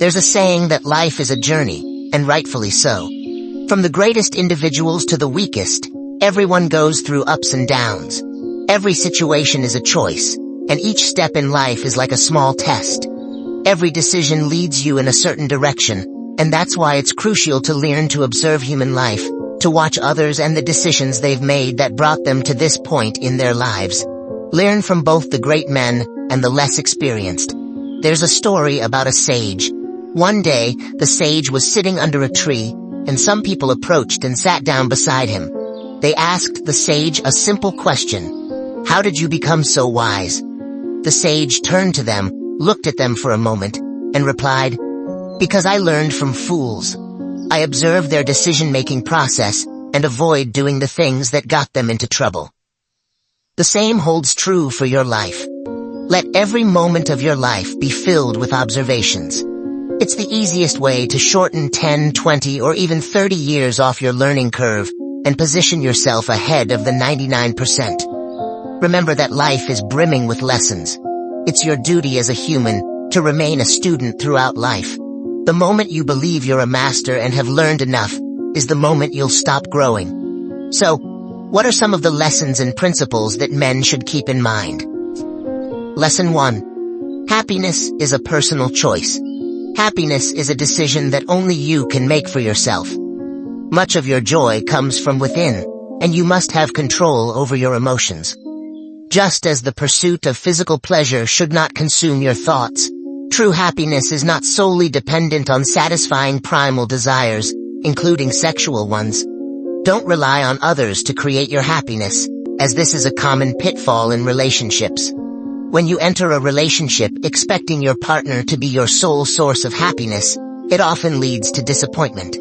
There's a saying that life is a journey, and rightfully so. From the greatest individuals to the weakest, everyone goes through ups and downs. Every situation is a choice, and each step in life is like a small test. Every decision leads you in a certain direction, and that's why it's crucial to learn to observe human life, to watch others and the decisions they've made that brought them to this point in their lives. Learn from both the great men and the less experienced. There's a story about a sage. One day, the sage was sitting under a tree, and some people approached and sat down beside him. They asked the sage a simple question. How did you become so wise? The sage turned to them, looked at them for a moment, and replied, because I learned from fools. I observe their decision-making process and avoid doing the things that got them into trouble. The same holds true for your life. Let every moment of your life be filled with observations. It's the easiest way to shorten 10, 20, or even 30 years off your learning curve and position yourself ahead of the 99%. Remember that life is brimming with lessons. It's your duty as a human to remain a student throughout life. The moment you believe you're a master and have learned enough is the moment you'll stop growing. So, what are some of the lessons and principles that men should keep in mind? Lesson 1. Happiness is a personal choice. Happiness is a decision that only you can make for yourself. Much of your joy comes from within, and you must have control over your emotions. Just as the pursuit of physical pleasure should not consume your thoughts, true happiness is not solely dependent on satisfying primal desires, including sexual ones. Don't rely on others to create your happiness, as this is a common pitfall in relationships. When you enter a relationship expecting your partner to be your sole source of happiness, it often leads to disappointment.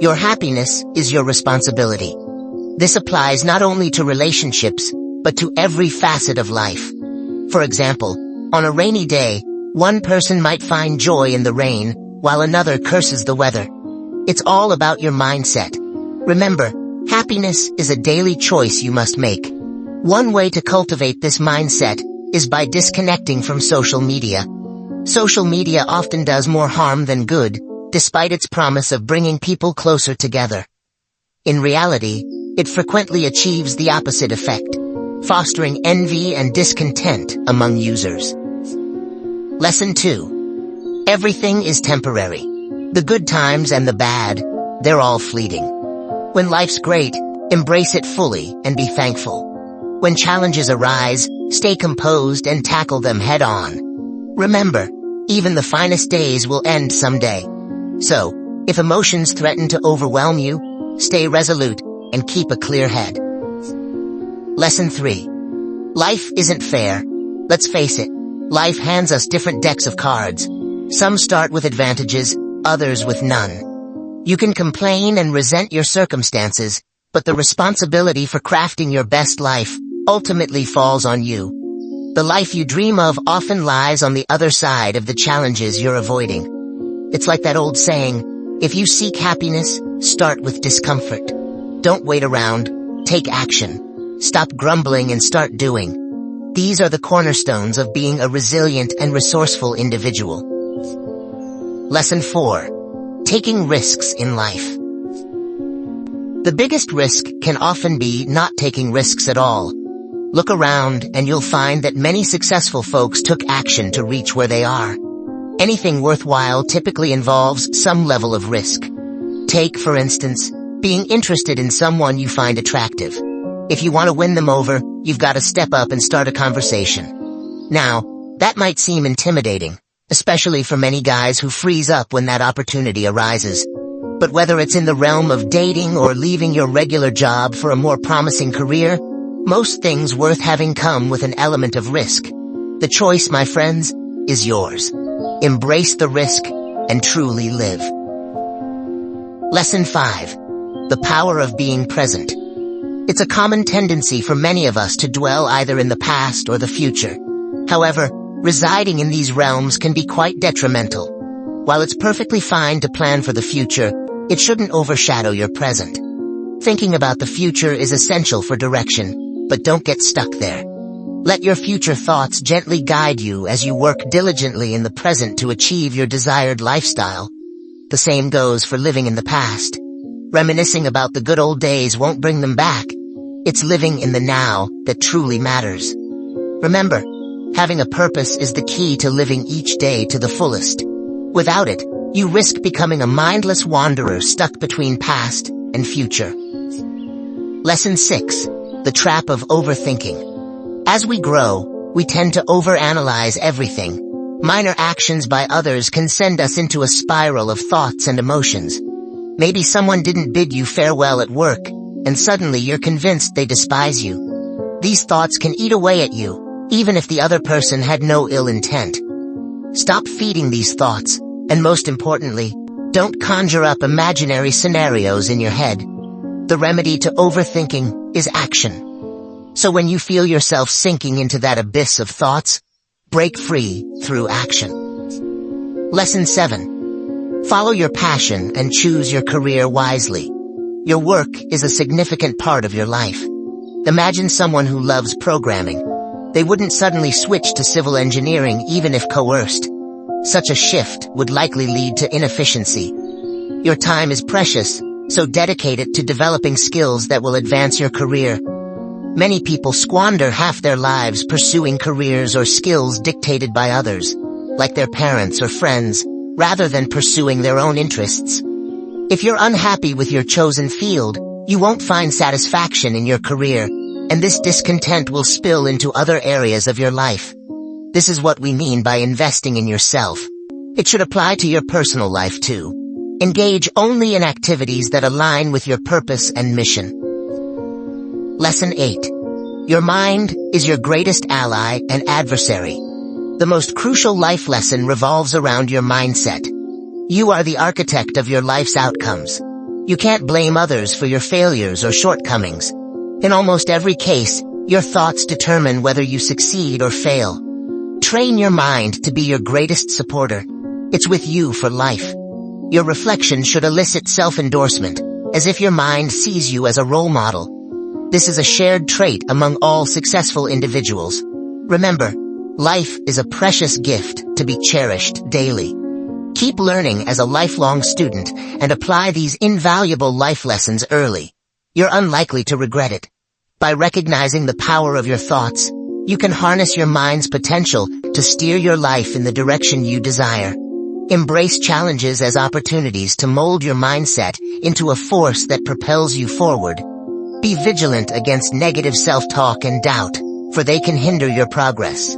Your happiness is your responsibility. This applies not only to relationships, but to every facet of life. For example, on a rainy day, one person might find joy in the rain, while another curses the weather. It's all about your mindset. Remember, happiness is a daily choice you must make. One way to cultivate this mindset is by disconnecting from social media. Social media often does more harm than good, despite its promise of bringing people closer together. In reality, it frequently achieves the opposite effect, fostering envy and discontent among users. Lesson 2. Everything is temporary. The good times and the bad, they're all fleeting. When life's great, embrace it fully and be thankful. When challenges arise, stay composed and tackle them head on. Remember, even the finest days will end someday. So, if emotions threaten to overwhelm you, stay resolute and keep a clear head. Lesson 3. Life isn't fair. Let's face it, life hands us different decks of cards. Some start with advantages, others with none. You can complain and resent your circumstances, but the responsibility for crafting your best life ultimately falls on you. The life you dream of often lies on the other side of the challenges you're avoiding. It's like that old saying, if you seek happiness, start with discomfort. Don't wait around, take action. Stop grumbling and start doing. These are the cornerstones of being a resilient and resourceful individual. Lesson 4. Taking risks in life. The biggest risk can often be not taking risks at all. Look around and you'll find that many successful folks took action to reach where they are. Anything worthwhile typically involves some level of risk. Take, for instance, being interested in someone you find attractive. If you want to win them over, you've got to step up and start a conversation. Now, that might seem intimidating, especially for many guys who freeze up when that opportunity arises. But whether it's in the realm of dating or leaving your regular job for a more promising career, most things worth having come with an element of risk. The choice, my friends, is yours. Embrace the risk and truly live. Lesson 5. The power of being present. It's a common tendency for many of us to dwell either in the past or the future. However, residing in these realms can be quite detrimental. While it's perfectly fine to plan for the future, it shouldn't overshadow your present. Thinking about the future is essential for direction, but don't get stuck there. Let your future thoughts gently guide you as you work diligently in the present to achieve your desired lifestyle. The same goes for living in the past. Reminiscing about the good old days won't bring them back. It's living in the now that truly matters. Remember, having a purpose is the key to living each day to the fullest. Without it, you risk becoming a mindless wanderer stuck between past and future. Lesson 6. The trap of overthinking. As we grow, we tend to overanalyze everything. Minor actions by others can send us into a spiral of thoughts and emotions. Maybe someone didn't bid you farewell at work, and suddenly you're convinced they despise you. These thoughts can eat away at you, even if the other person had no ill intent. Stop feeding these thoughts, and most importantly, don't conjure up imaginary scenarios in your head. The remedy to overthinking is action. So when you feel yourself sinking into that abyss of thoughts, break free through action. Lesson 7. Follow your passion and choose your career wisely. Your work is a significant part of your life. Imagine someone who loves programming. They wouldn't suddenly switch to civil engineering even if coerced. Such a shift would likely lead to inefficiency. Your time is precious, so dedicate it to developing skills that will advance your career. Many people squander half their lives pursuing careers or skills dictated by others, like their parents or friends, rather than pursuing their own interests. If you're unhappy with your chosen field, you won't find satisfaction in your career, and this discontent will spill into other areas of your life. This is what we mean by investing in yourself. It should apply to your personal life too. Engage only in activities that align with your purpose and mission. Lesson 8. Your mind is your greatest ally and adversary. The most crucial life lesson revolves around your mindset. You are the architect of your life's outcomes. You can't blame others for your failures or shortcomings. In almost every case, your thoughts determine whether you succeed or fail. Train your mind to be your greatest supporter. It's with you for life. Your reflection should elicit self-endorsement, as if your mind sees you as a role model. This is a shared trait among all successful individuals. Remember, life is a precious gift to be cherished daily. Keep learning as a lifelong student and apply these invaluable life lessons early. You're unlikely to regret it. By recognizing the power of your thoughts, you can harness your mind's potential to steer your life in the direction you desire. Embrace challenges as opportunities to mold your mindset into a force that propels you forward. Be vigilant against negative self-talk and doubt, for they can hinder your progress.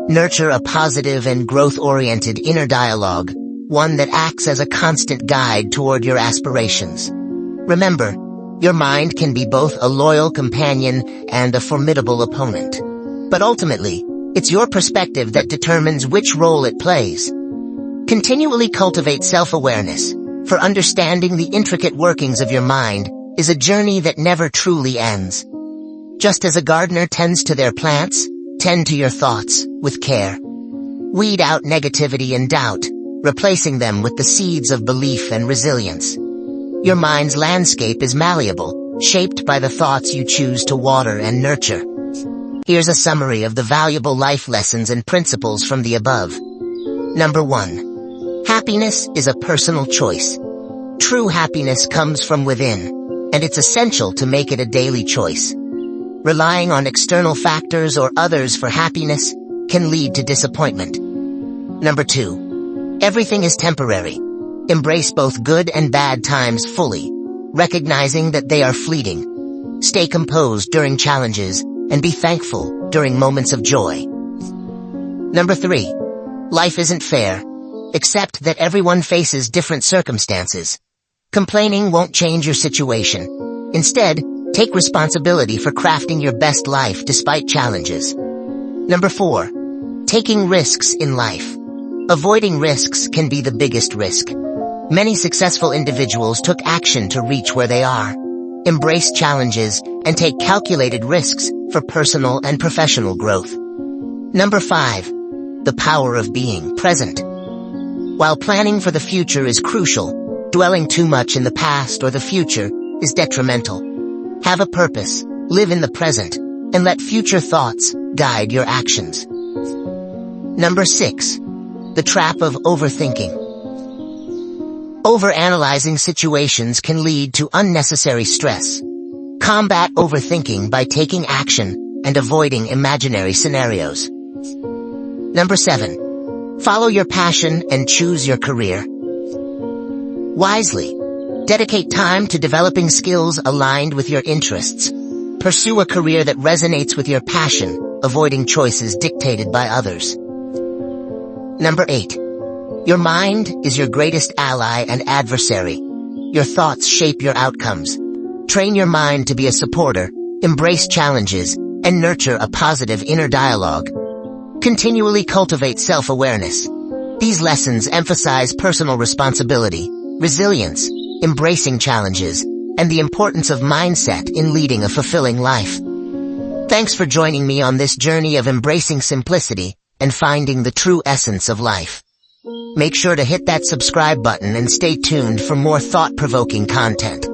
Nurture a positive and growth-oriented inner dialogue, one that acts as a constant guide toward your aspirations. Remember, your mind can be both a loyal companion and a formidable opponent. But ultimately, it's your perspective that determines which role it plays. Continually cultivate self-awareness, for understanding the intricate workings of your mind is a journey that never truly ends. Just as a gardener tends to their plants, tend to your thoughts with care. Weed out negativity and doubt, replacing them with the seeds of belief and resilience. Your mind's landscape is malleable, shaped by the thoughts you choose to water and nurture. Here's a summary of the valuable life lessons and principles from the above. Number 1. Happiness is a personal choice. True happiness comes from within, and it's essential to make it a daily choice. Relying on external factors or others for happiness can lead to disappointment. Number 2. Everything is temporary. Embrace both good and bad times fully, recognizing that they are fleeting. Stay composed during challenges and be thankful during moments of joy. Number 3. Life isn't fair. Accept that everyone faces different circumstances. Complaining won't change your situation. Instead, take responsibility for crafting your best life despite challenges. Number 4. Taking risks in life. Avoiding risks can be the biggest risk. Many successful individuals took action to reach where they are. Embrace challenges and take calculated risks for personal and professional growth. Number 5. The power of being present. While planning for the future is crucial, dwelling too much in the past or the future is detrimental. Have a purpose, live in the present, and let future thoughts, guide your actions. Number 6. The trap of overthinking. Overanalyzing situations can lead to unnecessary stress. Combat overthinking by taking action and avoiding imaginary scenarios. Number 7. Follow your passion and choose your career wisely. Dedicate time to developing skills aligned with your interests. Pursue a career that resonates with your passion, avoiding choices dictated by others. Number 8. Your mind is your greatest ally and adversary. Your thoughts shape your outcomes. Train your mind to be a supporter, embrace challenges, and nurture a positive inner dialogue. Continually cultivate self-awareness. These lessons emphasize personal responsibility, resilience, embracing challenges, and the importance of mindset in leading a fulfilling life. Thanks for joining me on this journey of embracing simplicity and finding the true essence of life. Make sure to hit that subscribe button and stay tuned for more thought-provoking content.